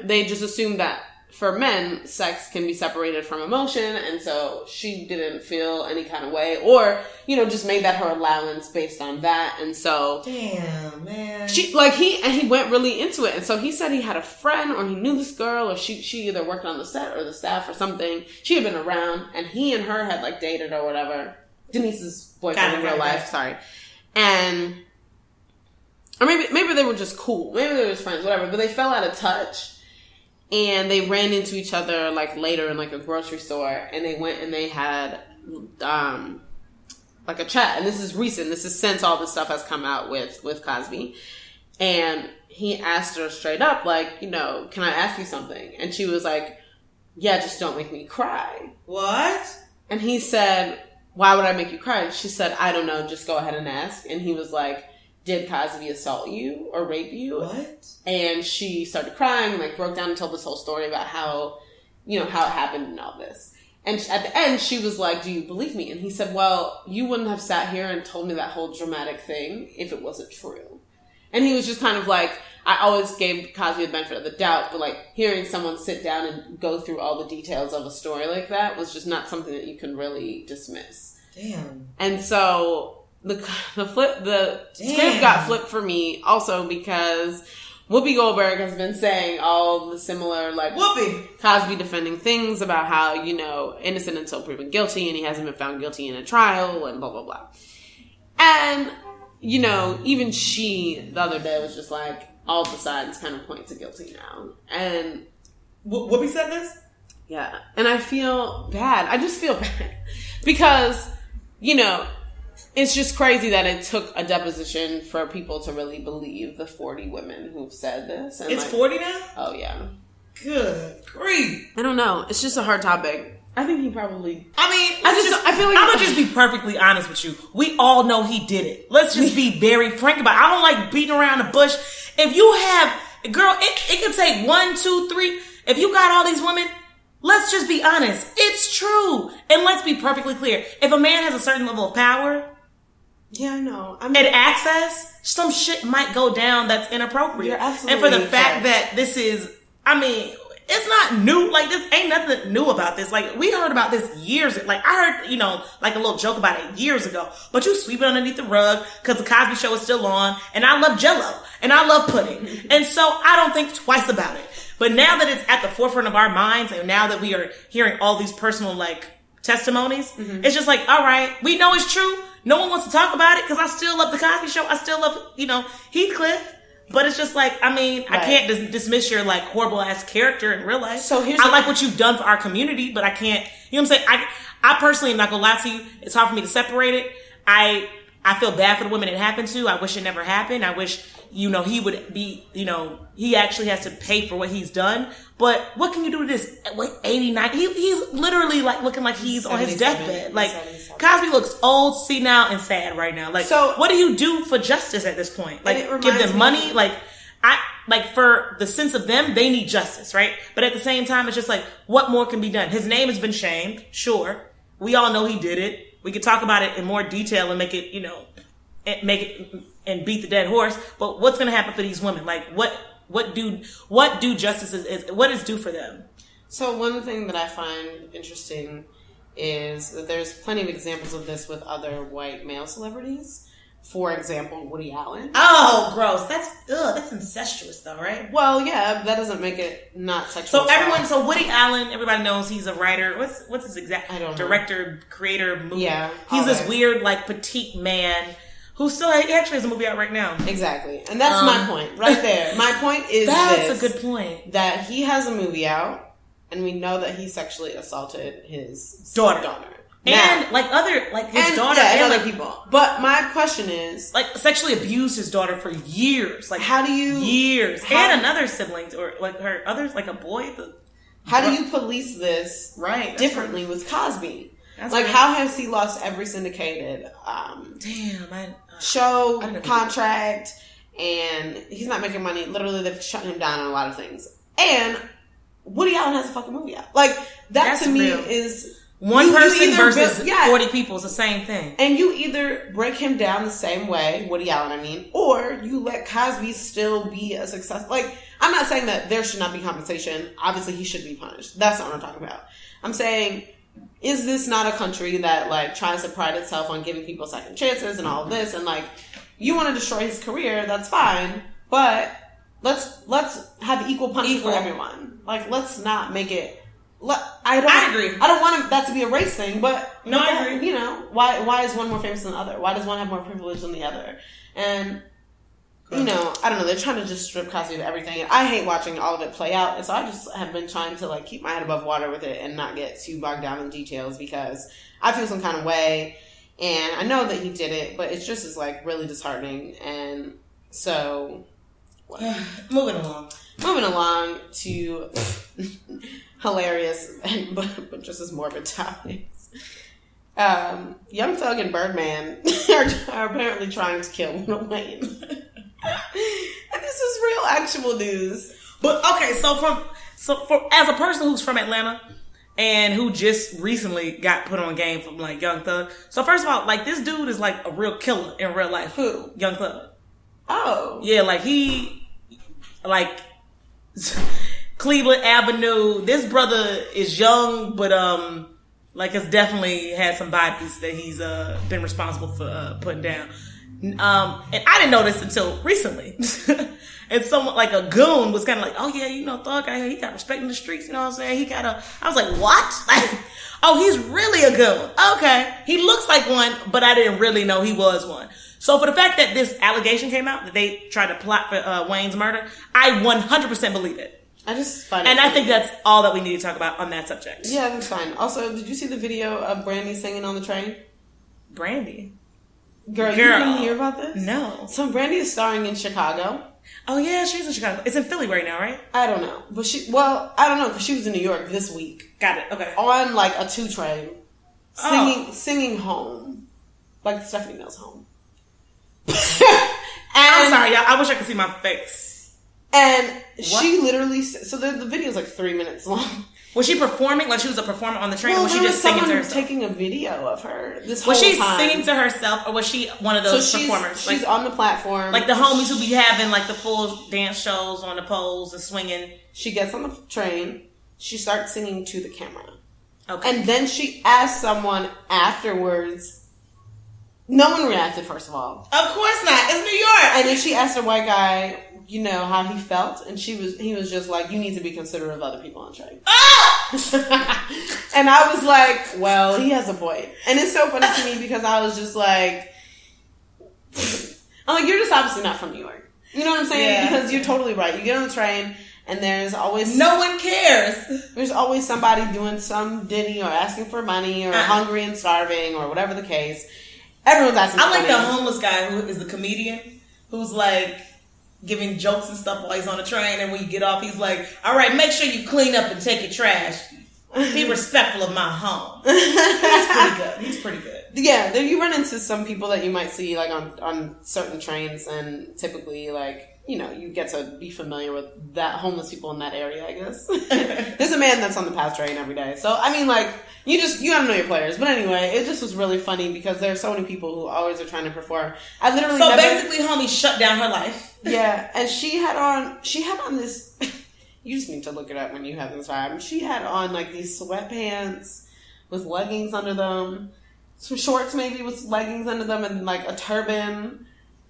they just assume that for men, sex can be separated from emotion, and so she didn't feel any kind of way, or, just made that her allowance based on that, and so... Damn, man. He went really into it, and so he said he had a friend, or he knew this girl, or she either worked on the set or the staff or something. She had been around, and he and her had, dated or whatever. Denise's boyfriend in real life, sorry. And... Or maybe they were just cool. Maybe they were just friends, whatever, but they fell out of touch. And they ran into each other later in a grocery store, and they went and they had a chat. And this is recent. This is since all this stuff has come out with Cosby. And he asked her straight up, can I ask you something? And she was like, yeah, just don't make me cry. What? And he said, why would I make you cry? She said, I don't know, just go ahead and ask. And he was like, did Cosby assault you or rape you? What? And she started crying and like broke down and told this whole story about how, you know, how it happened and all this. And at the end, she was like, do you believe me? And he said, well, you wouldn't have sat here and told me that whole dramatic thing if it wasn't true. And he was just kind of like, I always gave Cosby the benefit of the doubt, but like hearing someone sit down and go through all the details of a story like that was just not something that you can really dismiss. Damn. And so the script got flipped for me also because Whoopi Goldberg has been saying all the similar, like, Cosby defending things about how, you know, innocent until proven guilty and he hasn't been found guilty in a trial and blah, blah, blah. And, you know, even she the other day was just like, all the signs kind of point to guilty now. And Whoopi said this? Yeah. And I feel bad. I just feel bad because, you know, it's just crazy that it took a deposition for people to really believe the 40 women who've said this. And it's like, 40 now? Oh, yeah. Good grief. I don't know. It's just a hard topic. I think he probably... I mean, I feel like... I'm going to just be perfectly honest with you. We all know he did it. Let's just be very frank about it. I don't like beating around the bush. If you have... Girl, it can take 1, 2, 3. If you got all these women... Let's just be honest. It's true. And let's be perfectly clear. If a man has a certain level of power... Yeah, I know. And access, some shit might go down that's inappropriate. You're absolutely and for the fact that this is, I mean, it's not new. Like, this ain't nothing new about this. Like, we heard about this years. Like, I heard, you know, like a little joke about it years ago. But you sweep it underneath the rug because the Cosby Show is still on. And I love Jell-O. And I love pudding. And so I don't think twice about it. But now that it's at the forefront of our minds and now that we are hearing all these personal, like, testimonies, it's just like, all right, we know it's true. No one wants to talk about it because I still love the Cosby Show. I still love, you know, Heathcliff. But it's just like, I mean, right. I can't dismiss your like horrible ass character in real life. So I like what you've done for our community, but I can't, you know what I'm saying? I personally am not gonna lie to you. It's hard for me to separate it. I feel bad for the women it happened to. I wish it never happened. I wish, you know, he would be, you know, he actually has to pay for what he's done. But what can you do to this? What, 89? He's literally like looking like he's on his deathbed. Like, Cosby looks old, senile, and sad right now. Like, so what do you do for justice at this point? Like, give them money? Like, for the sense of them, they need justice, right? But at the same time, it's just like, what more can be done? His name has been shamed. Sure. We all know he did it. We could talk about it in more detail and make it, you know, and beat the dead horse. But what's going to happen for these women? Like, what do justice is what is due for them? So one thing that I find interesting is that there's plenty of examples of this with other white male celebrities. For example, Woody Allen. Oh, gross. That's incestuous though, right? Well, yeah, that doesn't make it not sexual. So Woody Allen, everybody knows he's a writer. What's his exact director, creator, movie? Yeah. He's this weird, like, petite man who he actually has a movie out right now. Exactly. And that's my point right there. My point is that's a good point. That he has a movie out and we know that he sexually assaulted his daughter. And his daughter and other people. But my question is, like, sexually abused his daughter for years. Like, how do you and another siblings or like her others, like a boy. How do you police this differently with Cosby? How has he lost every syndicated show contract, and he's not making money? Literally, they've shut him down on a lot of things. And Woody Allen has a fucking movie out. Like, that's to me is one person versus 40 people is the same thing. And you either break him down the same way, Woody Allen, I mean, or you let Cosby still be a success. Like, I'm not saying that there should not be compensation. Obviously, he should be punished. That's not what I'm talking about. I'm saying, is this not a country that, like, tries to pride itself on giving people second chances and all of this? And, like, you want to destroy his career, that's fine. But let's have equal punishment for everyone. Like, let's not make it... I agree. I don't want that to be a race thing, but... No, I agree. You know, why is one more famous than the other? Why does one have more privilege than the other? And... You know, I don't know. They're trying to just strip Cosby of everything. And I hate watching all of it play out. And so I just have been trying to, like, keep my head above water with it and not get too bogged down in details because I feel some kind of way. And I know that he did it, but it's just is, like, really disheartening. And so... Moving along to hilarious, but just as morbid topics. Young Thug and Birdman are apparently trying to kill Lil Wayne. And this is real, actual news. But okay, as a person who's from Atlanta and who just recently got put on game from like Young Thug. So first of all, like this dude is like a real killer in real life. Who? Young Thug. Oh. Yeah, like he, like Cleveland Avenue. This brother is young, but like has definitely had some bodies that he's been responsible for putting down. And I didn't know this until recently. And someone like a goon was kind of like, oh yeah, you know, Thug, he got respect in the streets. You know what I'm saying? I was like, what? Like, oh, he's really a goon. Okay. He looks like one, but I didn't really know he was one. So for the fact that this allegation came out, that they tried to plot for Wayne's murder, I 100% believe it. I just find and I think that's all that we need to talk about on that subject. Yeah, that's fine. Also, did you see the video of Brandy singing on the train? Brandy? Girl, you didn't hear about this? No. So Brandy is starring in Chicago. Oh yeah, she's in Chicago. It's in Philly right now, right? I don't know. But I don't know, because she was in New York this week. Got it, okay. On like a 2 train. Singing Home. Like Stephanie Mills' Home. I'm sorry, y'all. I wish I could see my face. And she literally, so the video is like 3 minutes long. Was she performing? Like she was a performer on the train? Well, or was she just singing to herself? Taking a video of her this whole time. Was she singing to herself, or was she one of those performers? She's on the platform. Like the homies who be having like the full dance shows on the poles and swinging. She gets on the train. She starts singing to the camera. Okay. And then she asked someone afterwards. No one reacted, first of all. Of course not. It's New York. And then she asked a white guy, you know, how he felt, and he was just like, you need to be considerate of other people on the train. Oh! And I was like, well, he has a point. And it's so funny to me because I was just like, I'm like, you're just obviously not from New York. You know what I'm saying? Yeah. Because you're totally right. You get on the train, and there's always... No one cares. There's always somebody doing some ditty or asking for money or hungry and starving or whatever the case. Everyone's asking for money. I like the homeless guy who is the comedian who's like giving jokes and stuff while he's on the train, and when you get off, he's like, all right, make sure you clean up and take your trash. Be respectful of my home. He's pretty good. Yeah, then you run into some people that you might see like on certain trains, and typically like, you know, you get to be familiar with that homeless people in that area, I guess. There's a man that's on the PATH train every day. So, I mean, like, you gotta know your players. But anyway, it just was really funny because there are so many people who always are trying to perform. Basically, homie shut down her life. Yeah, and she had on this, you just need to look it up when you have this time. She had on like these sweatpants with leggings under them, some shorts maybe with leggings under them, and like a turban.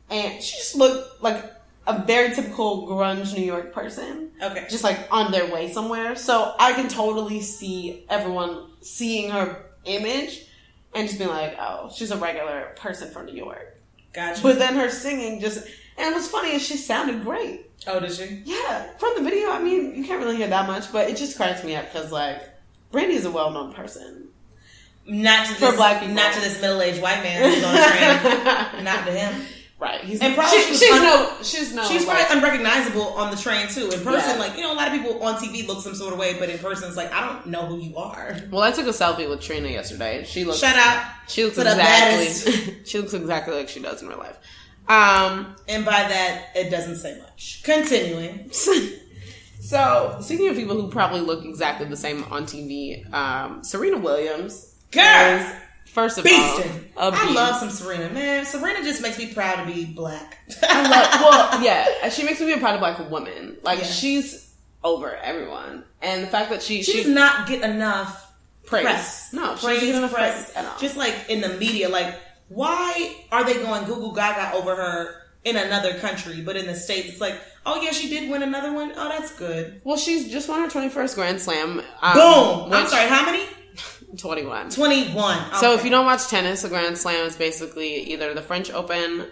And she just looked like a very typical grunge New York person. Okay. Just like on their way somewhere. So I can totally see everyone seeing her image and just being like, oh, she's a regular person from New York. Gotcha. But then her singing and what's funny is she sounded great. Oh, did she? Yeah. From the video, I mean, you can't really hear that much, but it just cracks me up because like, Brandy is a well-known person. Not to for this, black people. Not to this middle-aged white man who's on the train. Not to him. Right. She's probably unrecognizable on the train too. In person, like, you know, a lot of people on TV look some sort of way, but in person, it's like, I don't know who you are. Well, I took a selfie with Trina yesterday. She looks exactly like she does in real life. And by that, it doesn't say much. Continuing. So, speaking of people who probably look exactly the same on TV, Serena Williams. Girl! First of Beastin'. all, I love some Serena, man. Serena just makes me proud to be black. She makes me be a proud black woman. Like, she's over everyone. And the fact that she's not get enough press. No, praise, she doesn't get enough press at all. Just like in the media, like, why are they going goo goo gaga over her in another country, but in the States, it's like, oh yeah, she did win another one. Oh, that's good. Well, she's just won her 21st Grand Slam. Boom! I'm sorry, how many? 21. 21. Okay. So if you don't watch tennis, a Grand Slam is basically either the French Open,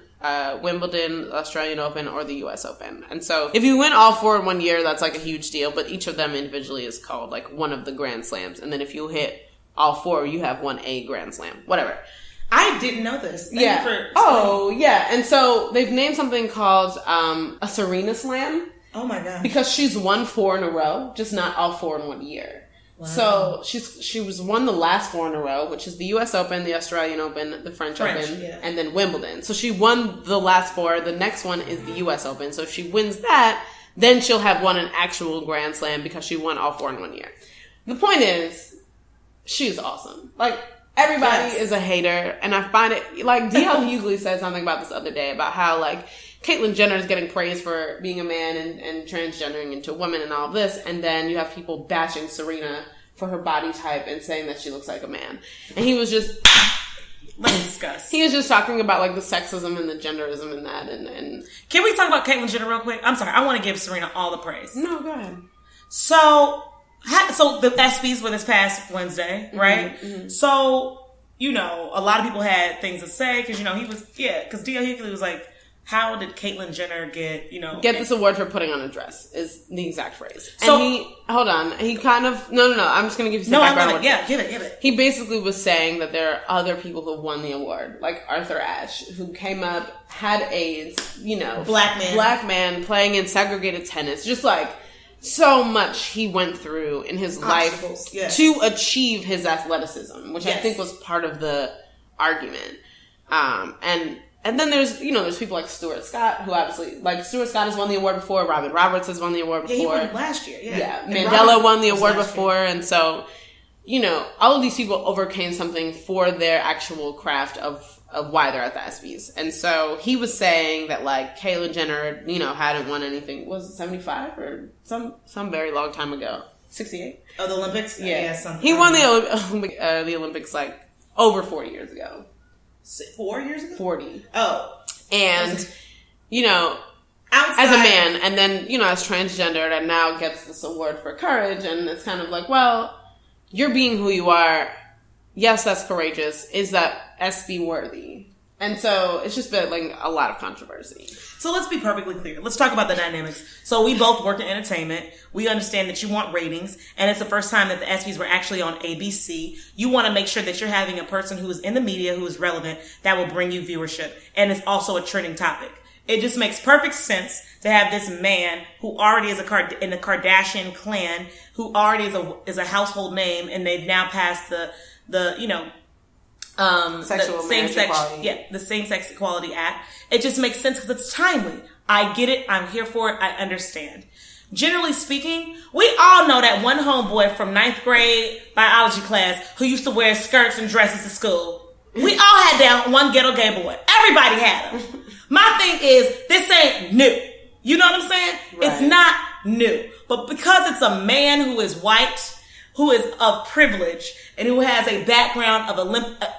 Wimbledon, Australian Open, or the US Open. And so if you win all 4 in 1 year, that's like a huge deal, but each of them individually is called like one of the Grand Slams. And then if you hit all 4, you have won a Grand Slam. Whatever. I didn't know this. Thank you for yeah. And so they've named something called a Serena Slam. Oh my God. Because she's won 4 in a row, just not all 4 in 1 year. Wow. So she was won the last 4 in a row, which is the U.S. Open, the Australian Open, the French Open, and then Wimbledon. So she won the last 4. The next one is the U.S. Open. So if she wins that, then she'll have won an actual Grand Slam because she won all 4 in 1 year. The point is, she's awesome. Like, everybody is a hater, and I find it, like, D.L. Hughley said something about this the other day about how, like, Caitlyn Jenner is getting praised for being a man and transgendering into a woman and all of this, and then you have people bashing Serena for her body type and saying that she looks like a man. And he was just... Let's discuss. He was just talking about, like, the sexism and the genderism and that, and... Can we talk about Caitlyn Jenner real quick? I'm sorry, I want to give Serena all the praise. No, go ahead. So the ESPYs were this past Wednesday, right? Mm-hmm. So, you know, a lot of people had things to say, because, you know, because D.L. Hughley was like, how did Caitlyn Jenner get this award for putting on a dress is the exact phrase. So, and he kind of, no, I'm just going to give you some background. Give it. He basically was saying that there are other people who won the award, like Arthur Ashe, who came up, had AIDS, you know. Black man playing in segregated tennis, just like so much he went through in his life to achieve his athleticism, which I think was part of the argument. And then there's people like Stuart Scott, who obviously, like, Stuart Scott has won the award before, Robin Roberts has won the award before. Yeah, he won it last year, Yeah, Mandela won the award before, and so, you know, all of these people overcame something for their actual craft of why they're at the ESPYs. And so he was saying that, like, Caitlyn Jenner, you know, hadn't won anything, was it 75 or some very long time ago? 68? Oh, the Olympics? Yeah. He won the Olympics, like, over 40 years ago. 4 years ago? 40. Oh. And, you know, as a man, and then, you know, as transgendered, and now gets this award for courage, and it's kind of like, well, you're being who you are. Yes, that's courageous. Is that ESPY worthy? And so it's just been, like, a lot of controversy. So let's be perfectly clear. Let's talk about the dynamics. So we both work in entertainment. We understand that you want ratings, and it's the first time that the ESPYs were actually on ABC. You want to make sure that you're having a person who is in the media, who is relevant, that will bring you viewership, and it's also a trending topic. It just makes perfect sense to have this man who already is in the Kardashian clan, who already is a household name, and they've now passed the Same-Sex Equality Act. It just makes sense because it's timely. I get it. I'm here for it. I understand. Generally speaking, we all know that one homeboy from 9th grade biology class who used to wear skirts and dresses to school. We all had that one ghetto gay boy. Everybody had him. My thing is, this ain't new. You know what I'm saying? Right. It's not new. But because it's a man who is white, who is of privilege, and who has a background of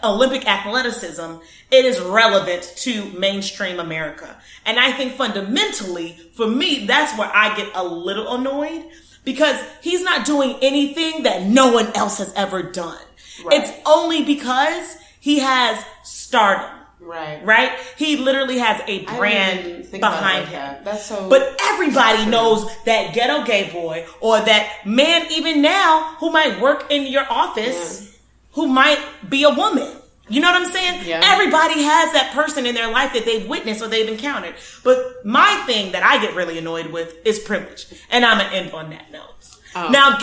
Olympic athleticism, it is relevant to mainstream America. And I think fundamentally, for me, that's where I get a little annoyed, because he's not doing anything that no one else has ever done. Right. It's only because he has stardom. Right? He literally has a brand behind him. That's so... But everybody knows that ghetto gay boy, or that man even now who might work in your office, who might be a woman. You know what I'm saying? Yeah. Everybody has that person in their life that they've witnessed or they've encountered. But my thing that I get really annoyed with is privilege. And I'm going to end on that note. Oh. Now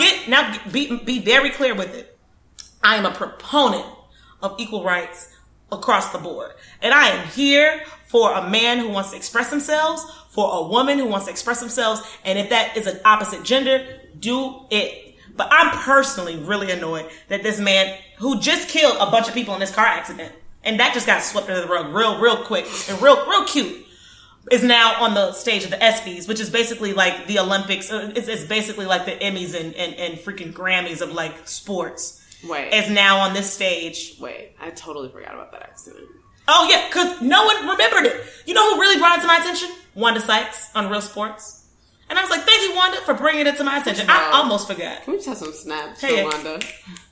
be very clear with it. I am a proponent of equal rights across the board. And I am here for a man who wants to express themselves, for a woman who wants to express themselves, and if that is an opposite gender, do it. But I'm personally really annoyed that this man who just killed a bunch of people in this car accident, and that just got swept under the rug real quick and real cute, is now on the stage of the ESPYs, which is basically like the Olympics. It's basically like the Emmys and freaking Grammys of like sports. Is now on this stage. I totally forgot about that accident. Oh, yeah, because no one remembered it. You know who really brought it to my attention? Wanda Sykes on Real Sports. And I was like, thank you, Wanda, for bringing it to my attention. I almost forgot. Can we just have some snaps for Wanda?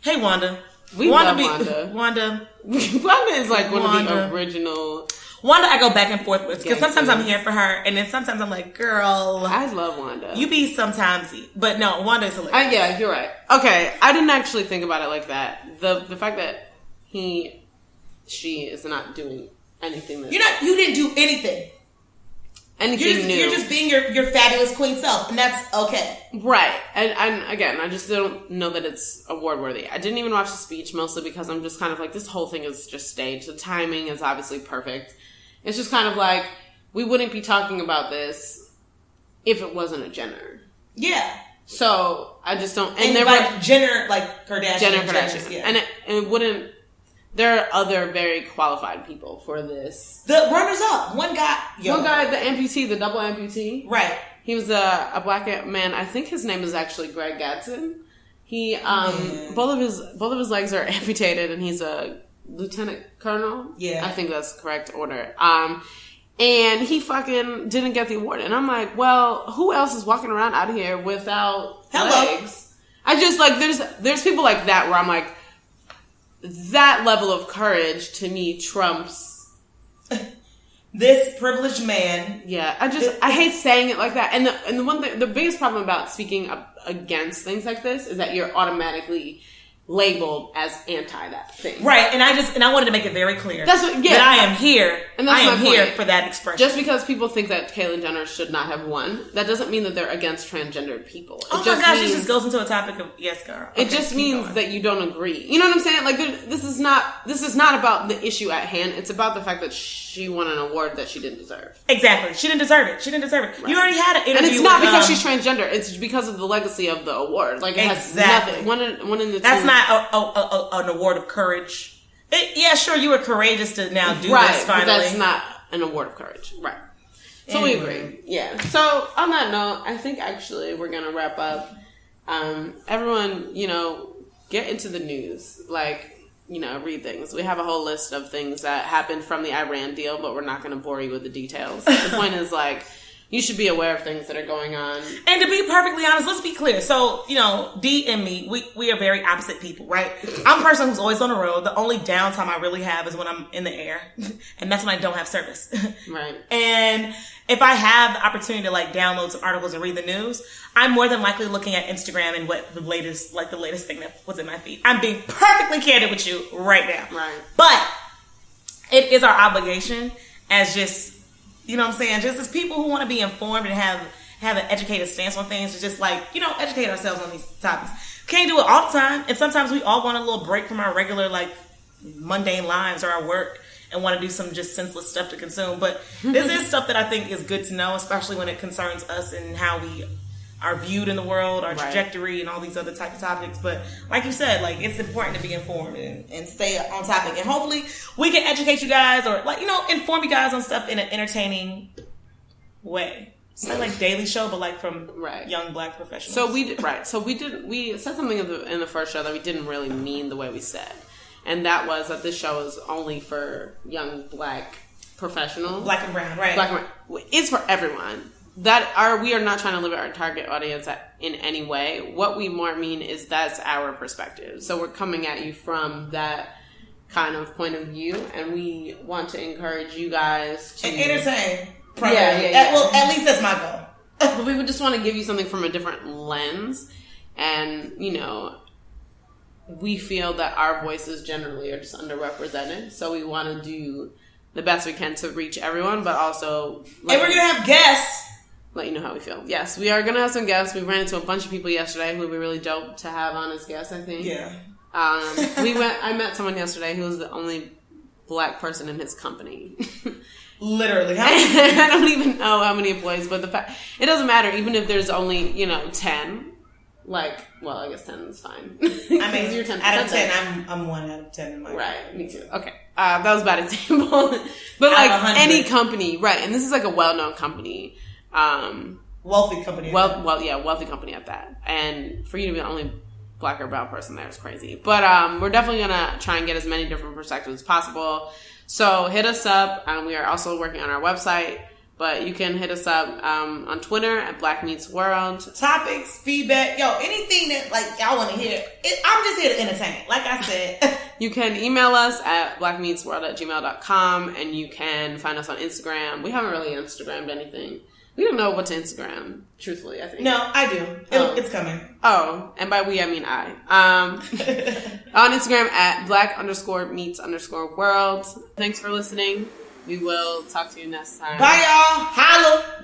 Hey, Wanda. We love Wanda. Wanda is like one of the original... Wanda, I go back and forth with, because sometimes I'm here for her, and then sometimes I'm like, girl. I love Wanda. You be sometimes, but no, Wanda is hilarious. Yeah, you're right. Okay, I didn't actually think about it like that. The fact that she is not doing anything that... You didn't do anything. anything new. You're just being your fabulous queen self, and that's okay. Right. And again, I just don't know that it's award worthy. I didn't even watch the speech, mostly because I'm just kind of like, this whole thing is just staged. The timing is obviously perfect. It's just kind of like, we wouldn't be talking about this if it wasn't a Jenner. Yeah. So I just don't. And there were Jenner, like Kardashian. Jenner Kardashian. Yeah. And it wouldn't. There are other very qualified people for this. The runners up. One guy, the amputee, the double amputee. Right. He was a black man. I think his name is actually Greg Gadsden. He both of his legs are amputated, and he's a lieutenant colonel. Yeah, I think that's the correct order. And he fucking didn't get the award, and I'm like, well, who else is walking around out here without legs? I just like there's people like that where I'm like, that level of courage to me trumps this privileged man. Yeah, I hate saying it like that. And the one thing, the biggest problem about speaking against things like this is that you're automatically labeled as anti that thing. Right, and I wanted to make it very clear that I am here, and I am here for that expression. Just because people think that Caitlyn Jenner should not have won, that doesn't mean that they're against transgendered people. It just goes into a topic of yes, girl. Okay, it just means that you don't agree. You know what I'm saying? Like, this is not about the issue at hand. It's about the fact that she won an award that she didn't deserve. Exactly, she didn't deserve it. Right. You already had an interview, and it's not because she's transgender. It's because of the legacy of the award. Like, it has nothing. One in the that's not an award of courage. Yeah, sure, you were courageous to now do this finally. But that's not an award of courage. Right. So we agree. Yeah. So on that note, I think actually we're going to wrap up. Everyone, get into the news. Like, read things. We have a whole list of things that happened from the Iran deal, but we're not going to bore you with the details. The point is, like, you should be aware of things that are going on. And to be perfectly honest, let's be clear. So, Dee and me, we are very opposite people, right? I'm a person who's always on the road. The only downtime I really have is when I'm in the air. And that's when I don't have service. Right. And if I have the opportunity to download some articles and read the news, I'm more than likely looking at Instagram and what the latest thing that was in my feed. I'm being perfectly candid with you right now. Right. But it is our obligation as just, just as people who want to be informed and have an educated stance on things, to just educate ourselves on these topics. Can't do it all the time. And sometimes we all want a little break from our regular, mundane lives or our work and want to do some just senseless stuff to consume. But this is stuff that I think is good to know, especially when it concerns us and how we are viewed in the world, our trajectory, and all these other type of topics. But like you said, it's important to be informed and stay on topic. And hopefully we can educate you guys or inform you guys on stuff in an entertaining way. It's not like Daily Show, but from young black professionals. So we said something in the first show that we didn't really mean the way we said. And that was that this show is only for young black professionals. Black and brown, right. Black and brown. It's for everyone. We are not trying to limit our target audience in any way. What we more mean is that's our perspective. So we're coming at you from that kind of point of view, and we want to encourage you guys to entertain. Yeah. Well, at least that's my goal. But we would just want to give you something from a different lens, and we feel that our voices generally are just underrepresented. So we want to do the best we can to reach everyone, but also and we're gonna have guests. Let you know how we feel. Yes, we are going to have some guests. We ran into a bunch of people yesterday who would be really dope to have on as guests, I think. Yeah. I met someone yesterday who was the only black person in his company. Literally. I don't even know how many employees, but it doesn't matter. Even if there's only, 10. I guess 10 is fine. I mean, you're 10 out of 10. I'm 1 out of 10 in my Right, me too. Okay. That was a bad example. But any company, right. And this is a well-known company. Wealthy company. Wealthy company at that. And for you to be the only black or brown person there is crazy. But we're definitely gonna try and get as many different perspectives as possible. So hit us up. We are also working on our website, but you can hit us up on Twitter at Black Meets World. Topics, feedback, anything that y'all want to hear. I'm just here to entertain. Like I said, you can email us at blackmeetsworld@gmail.com, and you can find us on Instagram. We haven't really Instagrammed anything. We don't know what to Instagram, truthfully, I think. No, I do. It's coming. Oh, and by we, I mean I. On Instagram at black_meets_world. Thanks for listening. We will talk to you next time. Bye, y'all. Holla.